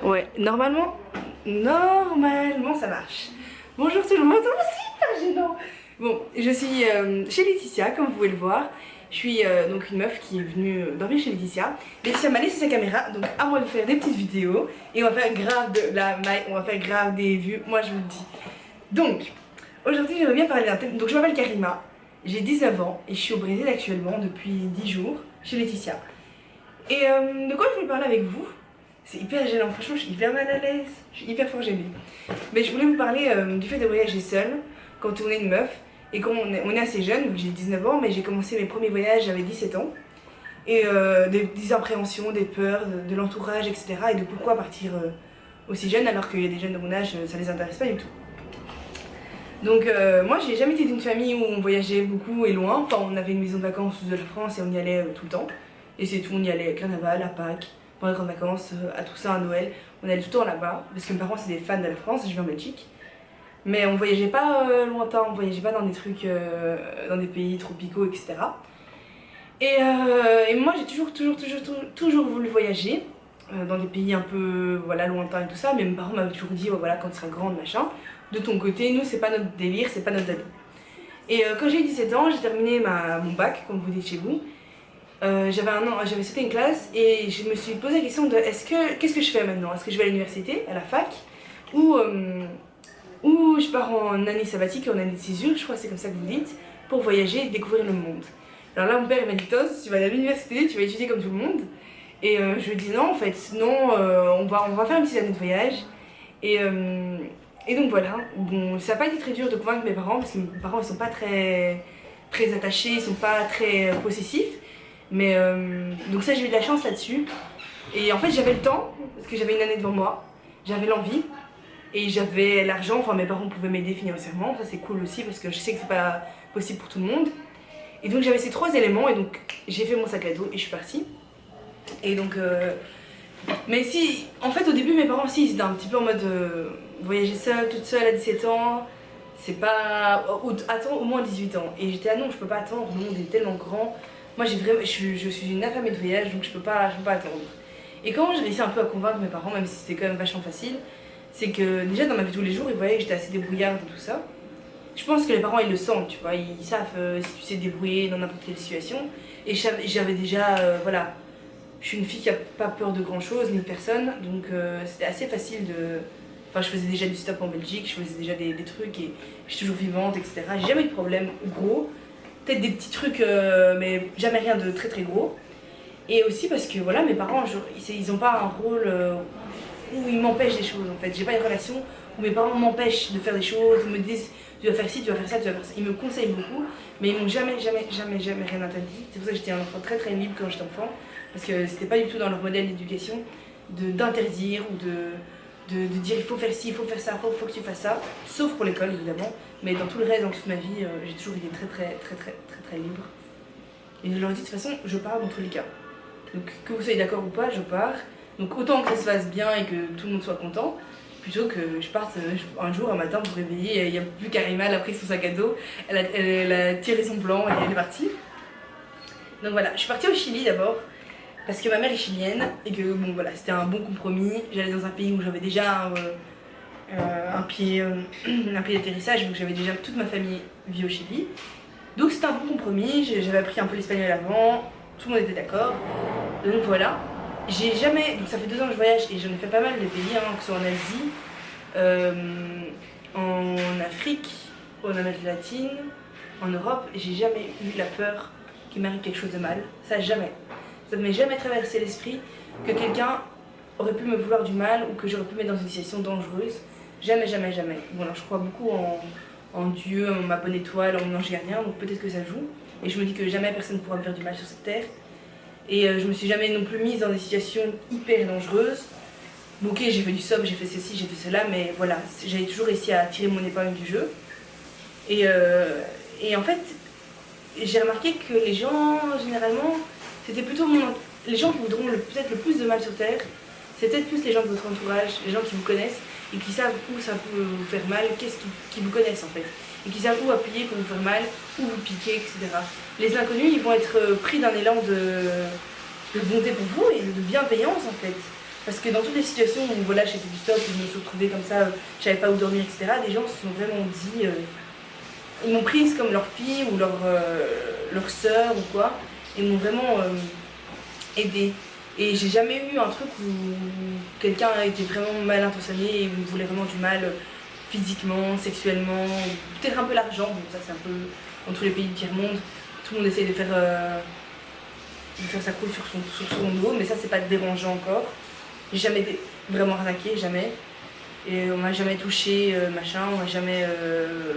Ouais, normalement ça marche. Bonjour tout le monde, oh, c'est hyper gênant. Bon, je suis chez Laetitia, comme vous pouvez le voir. Je suis donc une meuf qui est venue dormir chez Laetitia. Laetitia m'a laissé sa caméra, donc à moi de faire des petites vidéos. Et on va faire grave de la maille, on va faire grave des vues, moi je vous le dis. Donc, aujourd'hui j'aimerais bien parler d'un thème. Donc je m'appelle Karima, j'ai 19 ans et je suis au Brésil actuellement depuis 10 jours chez Laetitia. Et de quoi je voulais parler avec vous? C'est hyper gênant, franchement je suis hyper mal à l'aise, je suis hyper fort gênée. Mais je voulais vous parler du fait de voyager seule quand on est une meuf et quand on est assez jeune, j'ai 19 ans mais j'ai commencé mes premiers voyages, j'avais 17 ans. Et des appréhensions, des peurs, de l'entourage, etc. Et de pourquoi partir aussi jeune alors qu'il y a des jeunes de mon âge, ça les intéresse pas du tout. Donc moi j'ai jamais été d'une famille où on voyageait beaucoup et loin, enfin on avait une maison de vacances de la France et on y allait tout le temps. Et c'est tout, on y allait à Carnaval, à Pâques, pendant les grandes vacances, à Toussaint, à Noël. On allait tout le temps là-bas, parce que mes parents c'est des fans de la France, je vis en Belgique. Mais on voyageait pas lointain, on voyageait pas dans des trucs, dans des pays tropicaux, etc. Et moi j'ai toujours voulu voyager, dans des pays un peu voilà, lointains et tout ça. Mais mes parents m'avaient toujours dit, voilà, quand tu seras grande, machin, de ton côté, nous c'est pas notre délire, c'est pas notre délire. Et quand j'ai eu 17 ans, j'ai terminé mon bac, comme vous dites chez vous. J'avais sauté une classe et je me suis posé la question de qu'est-ce que je fais maintenant? Est-ce que je vais à l'université, à la fac, ou je pars en année sabbatique, en année de césure, je crois que c'est comme ça que vous dites, pour voyager et découvrir le monde. Alors là mon père m'a dit Tos, tu vas aller à l'université, tu vas étudier comme tout le monde. Et je lui ai dit non en fait, non, on va faire une petite année de voyage. Et donc voilà, bon, ça n'a pas été très dur de convaincre mes parents parce que mes parents ils sont pas très attachés, ils sont pas très possessifs. Mais donc ça j'ai eu de la chance là-dessus. Et en fait j'avais le temps, parce que j'avais une année devant moi, j'avais l'envie et j'avais l'argent, enfin mes parents pouvaient m'aider financièrement, ça c'est cool aussi parce que je sais que c'est pas possible pour tout le monde. Et donc j'avais ces trois éléments et donc j'ai fait mon sac à dos et je suis partie. Et donc mais si, en fait au début mes parents aussi ils étaient un petit peu en mode voyager seule, toute seule à 17 ans, c'est pas... attends au moins 18 ans. Et j'étais non je peux pas attendre, le monde est tellement grand. Moi je suis une affamée de voyage donc je peux pas attendre. Et quand j'ai réussi un peu à convaincre mes parents, même si c'était quand même vachement facile, c'est que déjà dans ma vie tous les jours ils voyaient que j'étais assez débrouillarde et tout ça. Je pense que les parents ils le sentent, tu vois, ils savent si tu sais te débrouiller dans n'importe quelle situation. Et j'avais déjà, voilà, je suis une fille qui a pas peur de grand chose ni de personne, donc c'était assez facile de... Enfin je faisais déjà du stop en Belgique, je faisais déjà des trucs et je suis toujours vivante, etc. J'ai jamais eu de problème gros. Peut-être des petits trucs, mais jamais rien de très gros. Et aussi parce que voilà, mes parents, ils ont pas un rôle où ils m'empêchent des choses en fait. J'ai pas une relation où mes parents m'empêchent de faire des choses, me disent tu dois faire ci, tu dois faire ça, tu dois faire ça. Ils me conseillent beaucoup, mais ils m'ont jamais rien interdit. C'est pour ça que j'étais un enfant très libre quand j'étais enfant, parce que c'était pas du tout dans leur modèle d'éducation d'interdire ou de dire il faut faire ci, il faut faire ça, faut que tu fasses ça, sauf pour l'école évidemment, mais dans tout le reste, dans toute ma vie, j'ai toujours été très libre. Et je leur dis de toute façon, je pars dans tous les cas. Donc que vous soyez d'accord ou pas, je pars. Donc autant que ça se passe bien et que tout le monde soit content, plutôt que je parte un jour, un matin, vous réveiller, il n'y a plus Karima, elle a pris son sac à dos, elle a tiré son plan et elle est partie. Donc voilà, je suis partie au Chili d'abord, parce que ma mère est chilienne et que bon voilà, c'était un bon compromis. J'allais dans un pays où j'avais déjà un pied d'atterrissage, donc j'avais déjà toute ma famille vit au Chili. Donc c'était un bon compromis, j'avais appris un peu l'espagnol avant, tout le monde était d'accord. Donc voilà, j'ai jamais, donc ça fait 2 ans que je voyage et j'en ai fait pas mal de pays, hein, que ce soit en Asie, en Afrique, en Amérique latine, en Europe, j'ai jamais eu la peur qu'il m'arrive quelque chose de mal, ça jamais. Ça ne m'est jamais traversé l'esprit que quelqu'un aurait pu me vouloir du mal ou que j'aurais pu me mettre dans une situation dangereuse. Jamais. Bon alors je crois beaucoup en Dieu, en ma bonne étoile, en mon ange gardien, donc peut-être que ça joue. Et je me dis que jamais personne ne pourra me faire du mal sur cette terre. Et je me suis jamais non plus mise dans des situations hyper dangereuses. Bon ok, j'ai fait du sob, j'ai fait ceci, j'ai fait cela, mais voilà, j'avais toujours réussi à tirer mon épingle du jeu. Et en fait, j'ai remarqué que les gens, généralement, c'était plutôt les gens qui voudront peut-être le plus de mal sur terre, c'est peut-être plus les gens de votre entourage, les gens qui vous connaissent et qui savent où ça peut vous faire mal, qui vous connaissent en fait, et qui savent où appuyer pour vous faire mal, où vous piquer, etc. Les inconnus, ils vont être pris d'un élan de bonté pour vous et de bienveillance en fait. Parce que dans toutes les situations où voilà, j'étais du stop, où je me suis retrouvée comme ça, je savais pas où dormir, etc., des gens se sont vraiment dit, ils m'ont prise comme leur fille ou leur sœur ou quoi, ils m'ont vraiment aidée. Et j'ai jamais eu un truc où quelqu'un a été vraiment mal intentionné et me voulait vraiment du mal physiquement, sexuellement, peut-être un peu l'argent, bon ça c'est un peu dans tous les pays du tiers-monde, tout le monde essaie de faire sa croûte sur son dos, mais ça c'est pas dérangeant encore. J'ai jamais été vraiment arnaquée, jamais. Et on m'a jamais touché, machin, on m'a jamais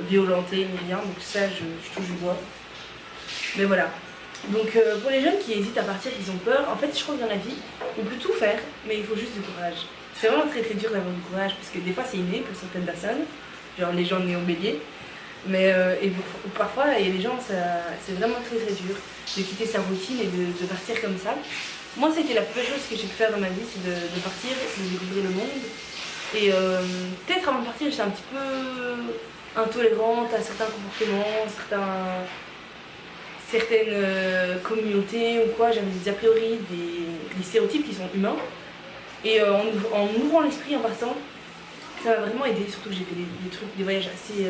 violenté ni rien, donc ça je touche du bois. Mais voilà. Donc pour les jeunes qui hésitent à partir, qui ont peur, en fait je crois que dans la vie, on peut tout faire, mais il faut juste du courage. C'est vraiment très très dur d'avoir du courage, parce que des fois c'est inné pour certaines personnes, genre les gens nés au bélier. Mais parfois, il y a des gens, c'est vraiment très très dur de quitter sa routine et de partir comme ça. Moi, c'était la première chose que j'ai pu faire dans ma vie, c'est de partir, de découvrir le monde. Et peut-être avant de partir, j'étais un petit peu intolérante à certains comportements, certaines communautés ou quoi. J'avais des a priori, des stéréotypes qui sont humains. Et en ouvrant l'esprit, en partant, ça m'a vraiment aidé. Surtout que j'ai fait des voyages assez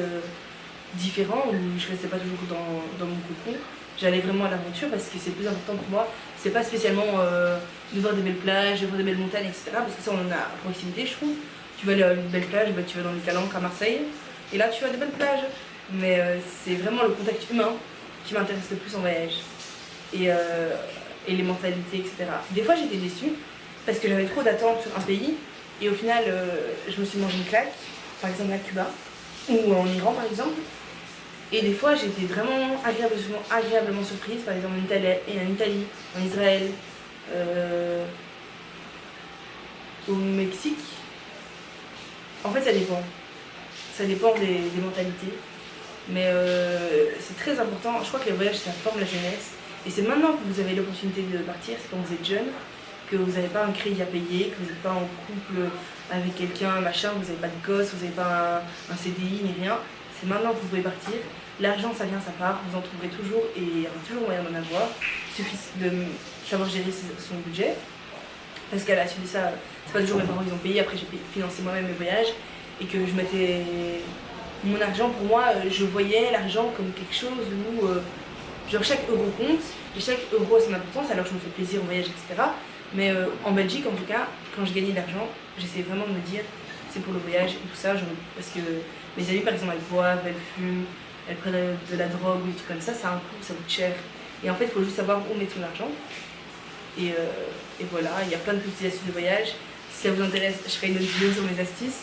différents où je restais pas toujours dans mon cocon. J'allais vraiment à l'aventure parce que c'est le plus important pour moi. C'est pas spécialement de voir des belles plages, de voir des belles montagnes, etc. Parce que ça, on en a à proximité, je trouve. Tu vas aller à une belle plage, bah, tu vas dans les Calanques à Marseille. Et là, tu as des belles plages. Mais c'est vraiment le contact humain qui m'intéresse le plus en voyage. Et les mentalités, etc. Des fois, j'étais déçue parce que j'avais trop d'attentes sur un pays. Et au final, je me suis mangé une claque. Par exemple à Cuba ou en Iran, par exemple. Et des fois, j'étais vraiment agréablement surprise, par exemple en Italie, en Israël, au Mexique. En fait, ça dépend. Ça dépend des mentalités. Mais c'est très important. Je crois que les voyages, ça forme la jeunesse. Et c'est maintenant que vous avez l'opportunité de partir, c'est quand vous êtes jeune, que vous n'avez pas un crédit à payer, que vous n'êtes pas en couple avec quelqu'un, machin, vous n'avez pas de gosse, vous n'avez pas un CDI ni rien. C'est maintenant que vous pouvez partir. L'argent, ça vient, ça part, vous en trouverez toujours et il y aura toujours moyen d'en avoir. Il suffit de savoir gérer son budget. Parce qu'à la suite de ça, c'est pas toujours mes parents qui ont payé, après j'ai financé moi-même mes voyages et que je mettais mon argent, pour moi, je voyais l'argent comme quelque chose où genre chaque euro compte et chaque euro a son importance, alors je me fais plaisir au voyage, etc. Mais en Belgique, en tout cas, quand je gagnais de l'argent, j'essayais vraiment de me dire c'est pour le voyage et tout ça, parce que mes amis par exemple elles boivent, elles fument, elles prennent de la drogue ou des trucs comme ça a un coût, ça coûte cher. Et en fait, il faut juste savoir où mettre son argent. Et voilà, il y a plein de petites astuces de voyage. Si ça vous intéresse, je ferai une autre vidéo sur mes astuces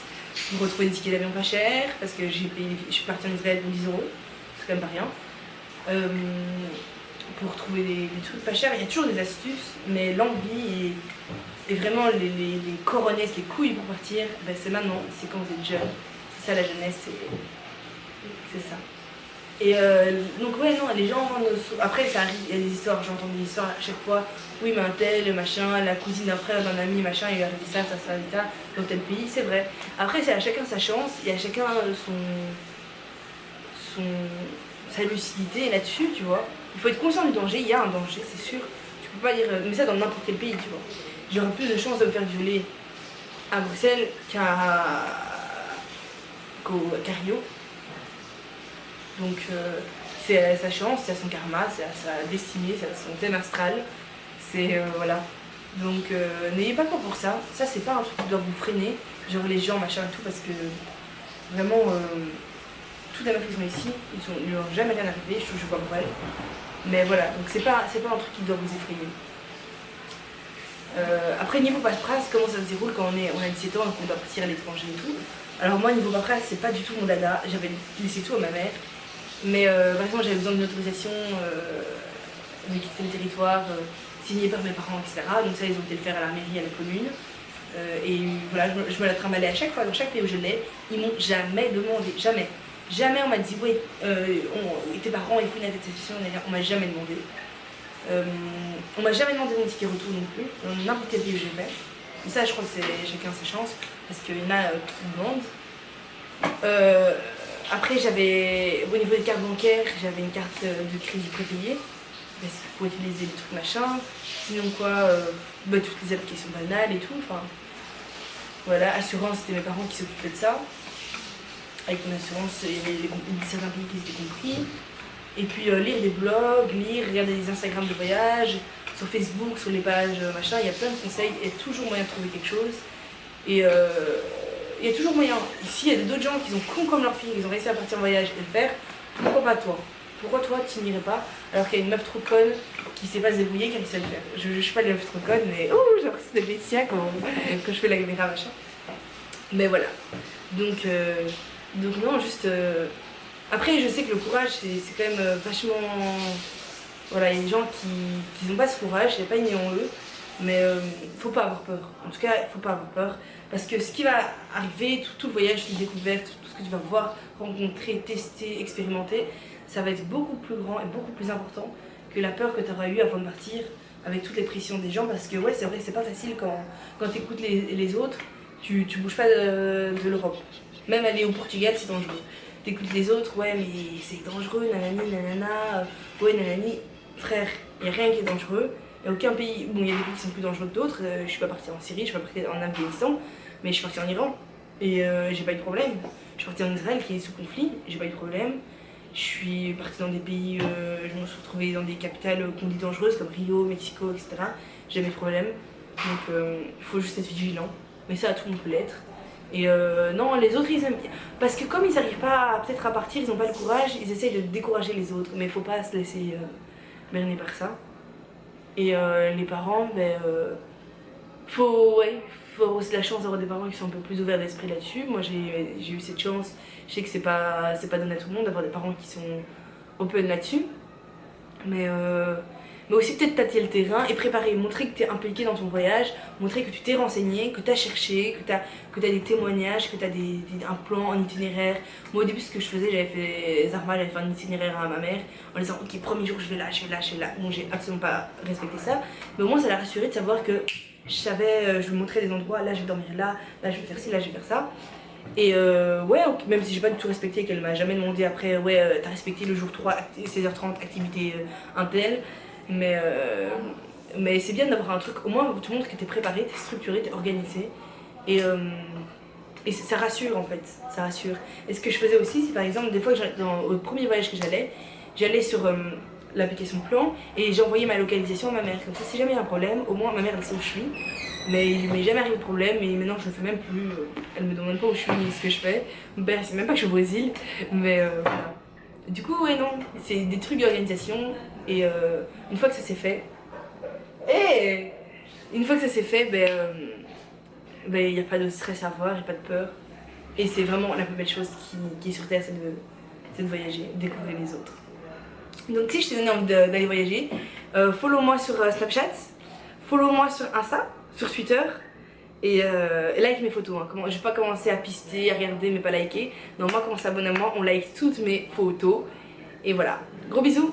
pour retrouver des tickets d'avion pas chers, parce que je suis partie en Israël pour 10 euros, c'est quand même pas rien. Pour trouver des trucs pas chers, il y a toujours des astuces, mais l'envie et vraiment les coronesses, les couilles pour partir, ben c'est maintenant, c'est quand vous êtes jeune. C'est ça la jeunesse, c'est ça. Et donc ouais non, les gens, après ça arrive, il y a des histoires, j'entends des histoires à chaque fois, oui mais un tel, machin, la cousine d'un frère, d'un ami, machin, il lui arrive ça, dans tel pays, c'est vrai. Après c'est à chacun sa chance, il y a chacun sa lucidité là-dessus, tu vois. Il faut être conscient du danger, il y a un danger, c'est sûr. Tu peux pas dire, mais ça dans n'importe quel pays, tu vois. J'aurais plus de chances de me faire violer à Bruxelles qu'à Rio. Donc c'est à sa chance, c'est à son karma, c'est à sa destinée, c'est à son thème astral. C'est voilà. Donc n'ayez pas peur pour ça. Ça c'est pas un truc qui doit vous freiner, genre les gens machin et tout, parce que vraiment toutes les meufs qui sont ici, ils n'ont jamais rien arrivé, je touche pas pour elles. Mais voilà, donc c'est pas un truc qui doit vous effrayer. Après niveau paperasse, comment ça se déroule quand on a 17 ans et qu'on doit partir à l'étranger et tout. Alors moi niveau paperasse c'est pas du tout mon dada, j'avais laissé tout à ma mère. Mais par exemple j'avais besoin d'une autorisation de quitter le territoire, signée par mes parents, etc. Donc ça ils ont été le faire à la mairie, à la commune. Et voilà, je me la trimballais à chaque fois, dans chaque pays où je l'ai, ils m'ont jamais demandé, jamais. Jamais on m'a dit, ouais, tes parents, il faut une attestation, on m'a jamais demandé. On m'a jamais demandé mon ticket retour non plus, dans n'importe quel pays où j'ai fait. Mais ça, je crois que c'est chacun sa chance, parce qu'il y en a qui me demandent. Après, au niveau des cartes bancaires, j'avais une carte de crédit prépayée. pour utiliser les trucs machin. Sinon quoi, bah, toutes les applications banales et tout. Enfin, voilà, assurance, c'était mes parents qui s'occupaient de ça. Avec mon assurance, il y avait certains pays qui étaient compris. Et puis lire des blogs, regarder des Instagram de voyage, sur Facebook, sur les pages machin, il y a plein de conseils, il y a toujours moyen de trouver quelque chose. Et il y a toujours moyen. Ici, il y a d'autres gens qui sont cons comme leur fille, ils ont réussi à partir en voyage et le faire. Pourquoi pas toi? Pourquoi toi tu n'irais pas alors qu'il y a une meuf trop conne qui sait pas se débrouiller, qui a réussi à le faire? Je suis pas les meufs trop connes, mais oh, j'ai l'impression d'être Laetitia quand je fais la caméra machin. Mais voilà. Donc non, juste. Après, je sais que le courage, c'est quand même vachement. Voilà, il y a des gens qui n'ont pas ce courage, il n'y a pas une en eux. Mais faut pas avoir peur. En tout cas, faut pas avoir peur. Parce que ce qui va arriver, tout le voyage, toute découverte, tout ce que tu vas voir, rencontrer, tester, expérimenter, ça va être beaucoup plus grand et beaucoup plus important que la peur que tu auras eue avant de partir, avec toutes les pressions des gens. Parce que ouais, c'est vrai, c'est pas facile quand tu écoutes les autres, tu bouges pas de l'Europe. Même aller au Portugal, c'est dangereux. T'écoutes les autres, ouais, mais c'est dangereux, nanani, nanana, ouais, nanani. Frère, il n'y a rien qui est dangereux. Il n'y a aucun pays, bon, il y a des pays qui sont plus dangereux que d'autres. Je suis pas partie en Syrie, je suis pas partie en Afghanistan, mais je suis partie en Iran et j'ai pas eu de problème. Je suis partie en Israël qui est sous conflit, j'ai pas eu de problème. Je suis partie dans des pays, je me suis retrouvée dans des capitales qu'on dit dangereuses comme Rio, Mexico, etc. J'ai jamais eu de problème. Donc il faut juste être vigilant. Mais ça, tout le monde peut l'être. Et non, les autres ils aiment bien. Parce que comme ils n'arrivent pas peut-être à partir, ils n'ont pas le courage, ils essayent de décourager les autres. Mais il faut pas se laisser berner par ça. Et les parents, ben, faut avoir aussi la chance d'avoir des parents qui sont un peu plus ouverts d'esprit là-dessus. Moi j'ai eu cette chance, je sais que c'est pas donné à tout le monde d'avoir des parents qui sont open là-dessus. Mais aussi peut-être tâter le terrain et préparer, montrer que tu es impliqué dans ton voyage, montrer que tu t'es renseigné, que tu as cherché, que tu as des témoignages, que tu as un plan, un itinéraire. Moi au début ce que je faisais, j'avais fait Zarma, j'avais fait un itinéraire à ma mère en disant ok premier jour je vais là, je vais là, je vais là. Bon j'ai absolument pas respecté ça, mais au moins ça l'a rassuré de savoir que je savais, je lui montrais des endroits, là je vais dormir là je vais faire ci, là je vais faire ça. Et ouais, même si j'ai pas du tout respecté, qu'elle m'a jamais demandé après, ouais, t'as respecté le jour 3, 16h30, activité Intel, mais c'est bien d'avoir un truc, au moins tu montres que t'es préparé, t'es structuré, t'es organisé, et ça rassure en fait, ça rassure. Et ce que je faisais aussi, c'est par exemple, des fois, au premier voyage que j'allais sur l'application Plan, et j'envoyais ma localisation à ma mère, comme ça si jamais il y a un problème, au moins ma mère elle sait où je suis. Mais il m'est jamais arrivé de problème et maintenant je le fais même plus. Elle me demande pas où je suis ni ce que je fais. Mon père sait même pas que je suis au Brésil. Mais voilà. Du coup, ouais, non, c'est des trucs d'organisation. Et une fois que ça s'est fait. Une fois que ça s'est fait, il n'y a pas de stress à avoir, il n'y a pas de peur. Et c'est vraiment la plus belle chose qui est sur Terre, c'est de voyager, découvrir les autres. Donc si je t'ai donné envie d'aller voyager, follow-moi sur Snapchat, follow-moi sur Insta, sur Twitter et like mes photos. Hein. Je vais pas commencer à pister, à regarder mais pas liker. Non, moi quand on s'abonne à moi, on like toutes mes photos. Et voilà. Gros bisous!